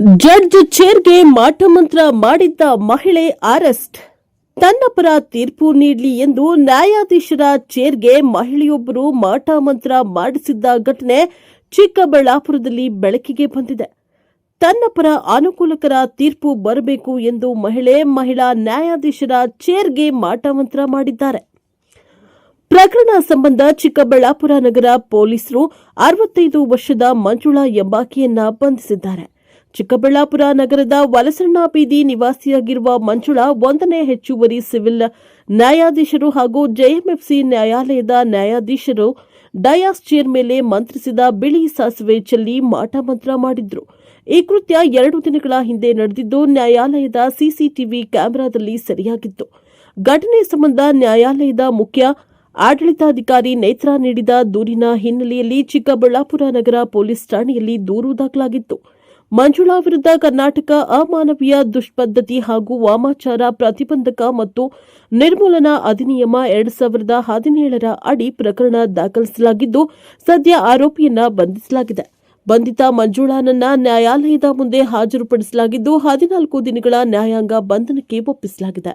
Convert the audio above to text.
Judge ಚೇರ್ಗೆ ಮಾಟಮಂತ್ರ ಮಾಡಿದ್ದ ಮಹಿಳೆ arrest. ತನ್ನ ಪರ ತೀರ್ಪು ನೀಡಲಿ ಎಂದು ನ್ಯಾಯಾಧೀಶರ ಚೇರ್ಗೆ ಮಹಿಳೆಯೊಬ್ಬರು ಮಾಟಮಂತ್ರ ಮಾಡಿಸಿದ್ದ ಘಟನೆ ಚಿಕ್ಕಬಳ್ಳಾಪುರದಲ್ಲಿ ಬೆಳಕಿಗೆ ಬಂದಿದೆ. ತನ್ನ ಪರ ಅನುಕೂಲಕರ ತೀರ್ಪು ಬರಬೇಕು ಎಂದು ಮಹಿಳಾ ನ್ಯಾಯಾಧೀಶರ ಚೇರ್ಗೆ ಮಾಟಮಂತ್ರ ಮಾಡಿದ್ದಾರೆ. ಪ್ರಕರಣ ಸಂಬಂಧ ಚಿಕ್ಕಬಳ್ಳಾಪುರ ನಗರ ಪೊಲೀಸರು 65 ವರ್ಷದ ಮಂಜುಳಾ ಎಂಬಾಕೆಯನ್ನ ಬಂಧಿಸಿದ್ದಾರೆ. ಚಿಕ್ಕಬಳ್ಳಾಪುರ ನಗರದ ವಲಸಣ್ಣ ಬೀದಿ ನಿವಾಸಿಯಾಗಿರುವ ಮಂಜುಳಾ 1ನೇ ಹೆಚ್ಚುವರಿ ಸಿವಿಲ್ ನ್ಯಾಯಾಧೀಶರು ಹಾಗೂ ಜೆಎಂಎಫ್ಸಿ ನ್ಯಾಯಾಲಯದ ನ್ಯಾಯಾಧೀಶರು ಡಯಾಸ್ ಚೇರ್ ಮೇಲೆ ಮಂತ್ರಿಸಿದ ಬಿಳಿ ಸಾಸಿವೆ ಚೆಲ್ಲಿ ಮಾಟಮಂತ್ರ ಮಾಡಿದ್ರು. ಈ ಕೃತ್ಯ 2 ದಿನಗಳ ಹಿಂದೆ ನಡೆದಿದ್ದು ನ್ಯಾಯಾಲಯದ ಸಿಸಿಟಿವಿ ಕ್ಯಾಮೆರಾದಲ್ಲಿ ಸೆರೆಯಾಗಿತ್ತು. ಘಟನೆ ಸಂಬಂಧ ನ್ಯಾಯಾಲಯದ ಮುಖ್ಯ ಆಡಳಿತಾಧಿಕಾರಿ ನೇತ್ರ ನೀಡಿದ ದೂರಿನ ಹಿನ್ನೆಲೆಯಲ್ಲಿ ಚಿಕ್ಕಬಳ್ಳಾಪುರ ನಗರ ಪೊಲೀಸ್ ಠಾಣೆಯಲ್ಲಿ ದೂರು ದಾಖಲಾಗಿತ್ತು. ಮಂಜುಳಾ ವಿರುದ್ಧ ಕರ್ನಾಟಕ ಅಮಾನವೀಯ ದುಷ್ಪದ್ಧತಿ ಹಾಗೂ ವಾಮಾಚಾರ ಪ್ರತಿಬಂಧಕ ಮತ್ತು ನಿರ್ಮೂಲನಾ ಅಧಿನಿಯಮ 2017 ಅಡಿ ಪ್ರಕರಣ ದಾಖಲಿಸಲಾಗಿದ್ದು, ಸದ್ಯ ಆರೋಪಿಯನ್ನ ಬಂಧಿಸಲಾಗಿದೆ. ಬಂಧಿತ ಮಂಜುಳಾನನ್ನ ನ್ಯಾಯಾಲಯದ ಮುಂದೆ ಹಾಜರುಪಡಿಸಲಾಗಿದ್ದು 14 ದಿನಗಳ ನ್ಯಾಯಾಂಗ ಬಂಧನಕ್ಕೆ ಒಪ್ಪಿಸಲಾಗಿದೆ.